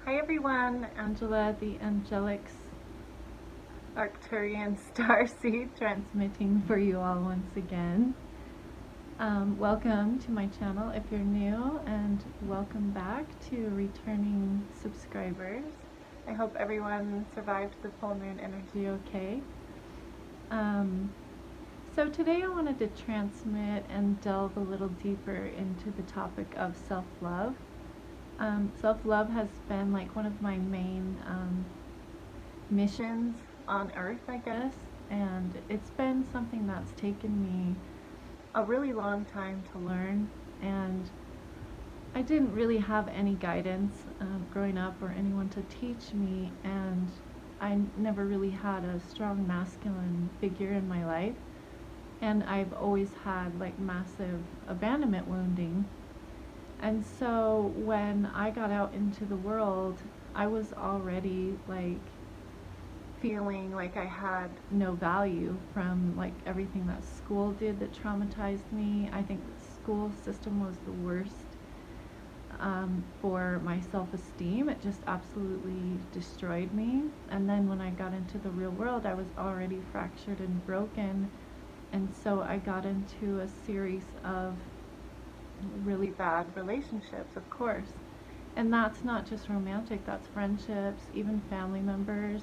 Hi everyone, Angela, the Angelic Arcturian Starseed, transmitting for you all once again. Welcome to my channel if you're new, and welcome back to returning subscribers. I hope everyone survived the full moon energy okay. So today I wanted to transmit and delve a little deeper into the topic of self-love. Self-love has been like one of my main missions on earth, I guess, and it's been something that's taken me a really long time to learn, and I didn't really have any guidance growing up or anyone to teach me, and I never really had a strong masculine figure in my life, and I've always had like massive abandonment wounding. And so when I got out into the world, I was already like feeling like I had no value from like everything that school did that traumatized me. I think the school system was the worst for my self-esteem. It just absolutely destroyed me. And then when I got into the real world, I was already fractured and broken. And so I got into a series of really bad relationships, of course. And that's not just romantic, that's friendships, even family members,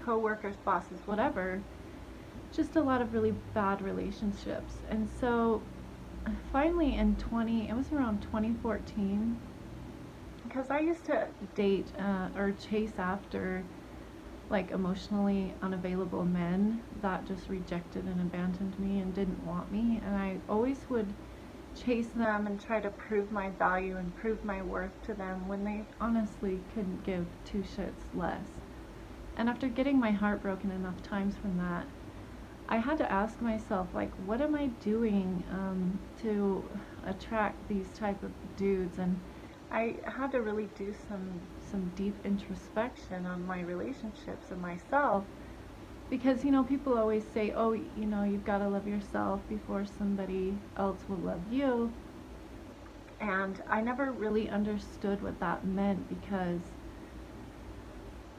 co-workers, bosses, whatever. Just a lot of really bad relationships. And so finally it was around 2014, because I used to date or chase after like emotionally unavailable men that just rejected and abandoned me and didn't want me, and I always would chase them and try to prove my value and prove my worth to them when they honestly couldn't give two shits less. And after getting my heart broken enough times from that, I had to ask myself, like, what am I doing to attract these type of dudes? And I had to really do some deep introspection on my relationships and myself, because people always say, oh, you've got to love yourself before somebody else will love you, and I never really understood what that meant, because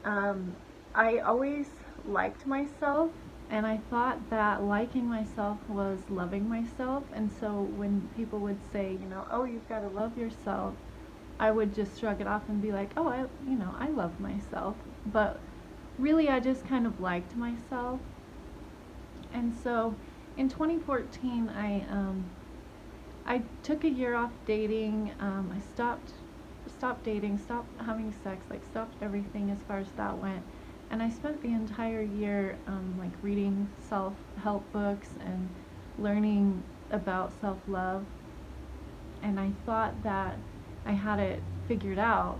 I always liked myself, and I thought that liking myself was loving myself. And so when people would say, oh, you've got to love yourself, I would just shrug it off and be like, oh, I love myself. But really, I just kind of liked myself. And so in 2014, I took a year off dating. I stopped dating, stopped having sex, like stopped everything as far as that went. And I spent the entire year like reading self-help books and learning about self-love. And I thought that I had it figured out,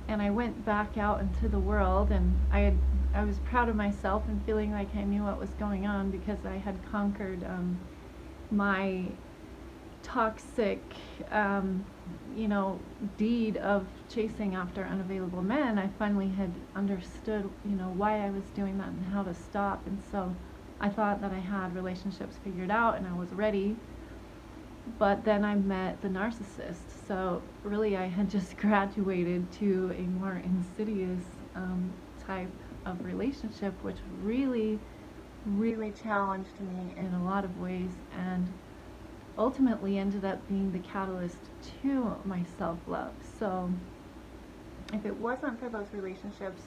and I went back out into the world, and I was proud of myself and feeling like I knew what was going on, because I had conquered my toxic deed of chasing after unavailable men. I finally had understood why I was doing that and how to stop. And so I thought that I had relationships figured out and I was ready. But then I met the narcissist, so really I had just graduated to a more insidious type of relationship, which really, really challenged me in a lot of ways, and ultimately ended up being the catalyst to my self-love. So if it wasn't for those relationships,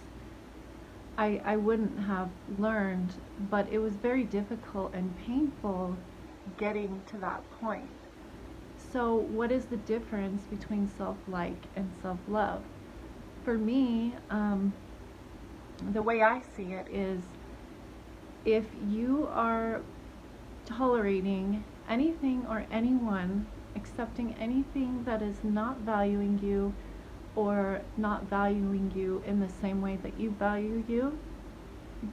I wouldn't have learned, but it was very difficult and painful getting to that point. So what is the difference between self-like and self-love? For me, the way I see it is, if you are tolerating anything or anyone, accepting anything that is not valuing you or not valuing you in the same way that you value you,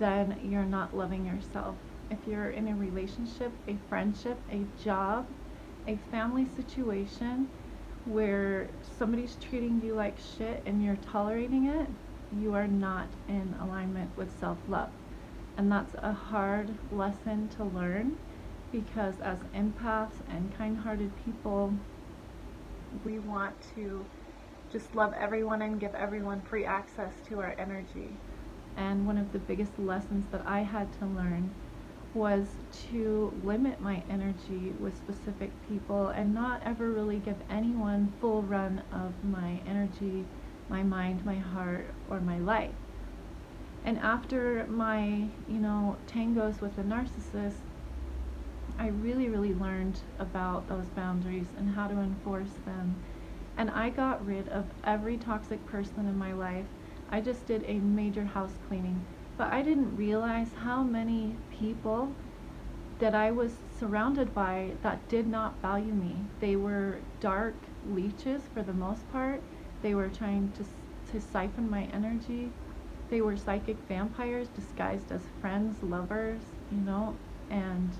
then you're not loving yourself. If you're in a relationship, a friendship, a job, a family situation where somebody's treating you like shit and you're tolerating it, you are not in alignment with self-love. And that's a hard lesson to learn, because as empaths and kind-hearted people, we want to just love everyone and give everyone free access to our energy. And one of the biggest lessons that I had to learn was to limit my energy with specific people and not ever really give anyone full run of my energy, my mind, my heart, or my life. And after my, tangos with a narcissist, I really, really learned about those boundaries and how to enforce them. And I got rid of every toxic person in my life. I just did a major house cleaning. But I didn't realize how many people that I was surrounded by that did not value me. They were dark leeches for the most part. They were trying to siphon my energy. They were psychic vampires disguised as friends, lovers, and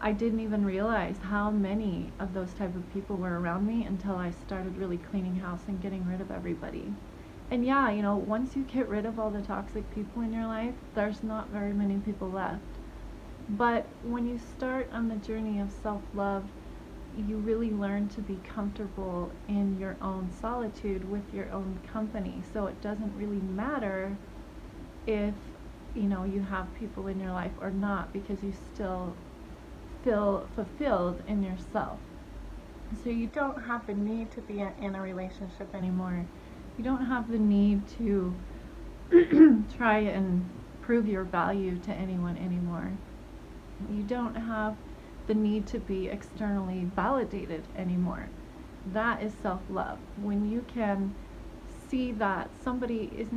I didn't even realize how many of those type of people were around me until I started really cleaning house and getting rid of everybody. And yeah, once you get rid of all the toxic people in your life, there's not very many people left. But when you start on the journey of self-love, you really learn to be comfortable in your own solitude with your own company. So it doesn't really matter if, you have people in your life or not, because you still feel fulfilled in yourself. So you don't have the need to be in a relationship anymore. You don't have the need to try and prove your value to anyone anymore. You don't have the need to be externally validated anymore. That is self-love. When you can see that somebody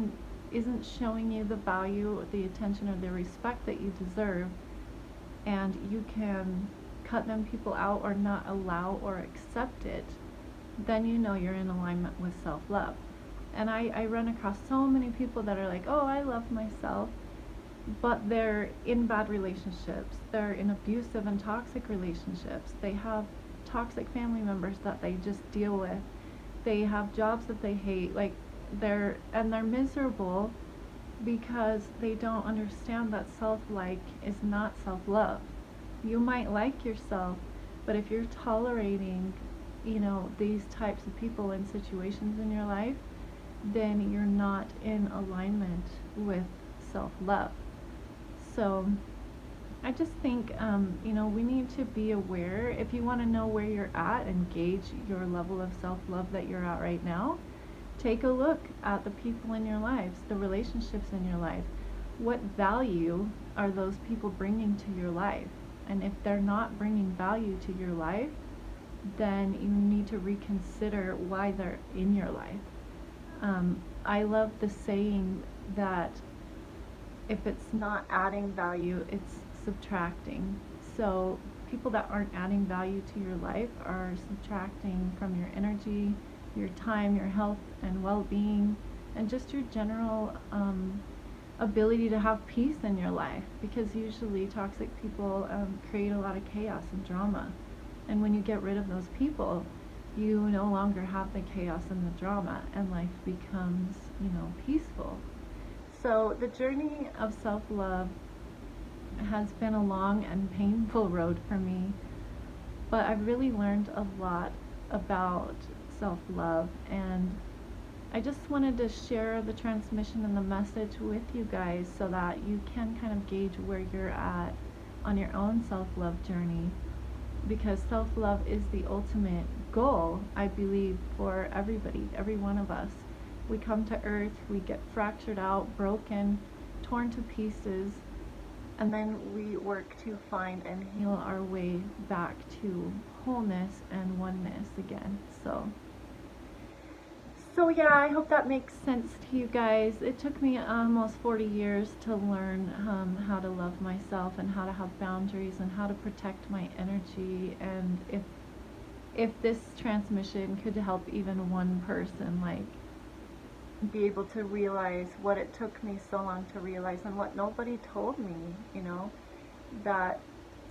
isn't showing you the value, the attention, or the respect that you deserve, and you can cut them people out or not allow or accept it, then you're in alignment with self-love. And I run across so many people that are like, oh, I love myself, but they're in bad relationships. They're in abusive and toxic relationships. They have toxic family members that they just deal with. They have jobs that they hate. They're miserable because they don't understand that self-like is not self-love. You might like yourself, but if you're tolerating, these types of people and situations in your life, then you're not in alignment with self-love. So I just think, we need to be aware. If you want to know where you're at and gauge your level of self-love that you're at right now, take a look at the people in your lives, the relationships in your life. What value are those people bringing to your life? And if they're not bringing value to your life, then you need to reconsider why they're in your life. I love the saying that if it's not adding value, it's subtracting. So people that aren't adding value to your life are subtracting from your energy, your time, your health and well-being, and just your general ability to have peace in your life, because usually toxic people create a lot of chaos and drama. And when you get rid of those people, you no longer have the chaos and the drama, and life becomes, peaceful. So the journey of self-love has been a long and painful road for me, but I've really learned a lot about self-love, and I just wanted to share the transmission and the message with you guys so that you can kind of gauge where you're at on your own self-love journey, because self-love is the ultimate goal, I believe, for everybody, every one of us. We come to earth, we get fractured out, broken, torn to pieces, and then we work to find and heal our way back to wholeness and oneness again. So yeah, I hope that makes sense to you guys. It took me almost 40 years to learn how to love myself and how to have boundaries and how to protect my energy. And if this transmission could help even one person, be able to realize what it took me so long to realize, and what nobody told me, that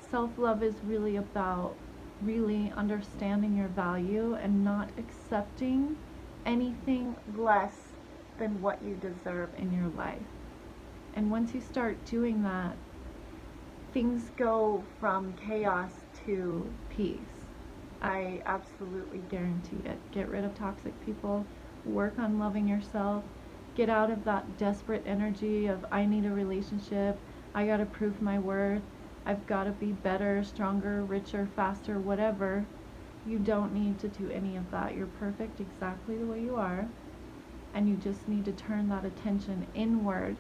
self-love is really about really understanding your value and not accepting anything less than what you deserve in your life. And once you start doing that, things go from chaos to peace. I absolutely guarantee it. Get rid of toxic people, work on loving yourself, get out of that desperate energy of I need a relationship, I gotta prove my worth, I've gotta be better, stronger, richer, faster, whatever. You don't need to do any of that. You're perfect exactly the way you are, and you just need to turn that attention inward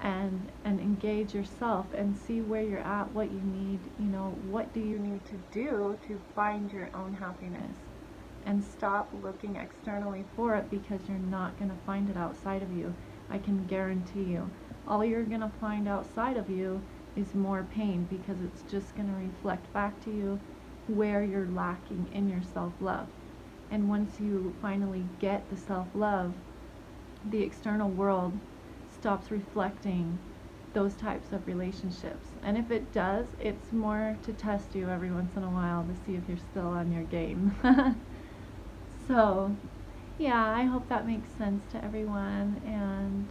and engage yourself and see where you're at, what you need, what do you need to do to find your own happiness, and stop looking externally for it, because you're not going to find it outside of you. I can guarantee you. All you're going to find outside of you is more pain, because it's just going to reflect back to you where you're lacking in your self-love. And once you finally get the self-love, the external world stops reflecting those types of relationships. And if it does, it's more to test you every once in a while to see if you're still on your game. So, yeah, I hope that makes sense to everyone, and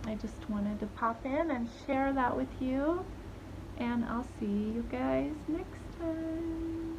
I just wanted to pop in and share that with you, and I'll see you guys next time.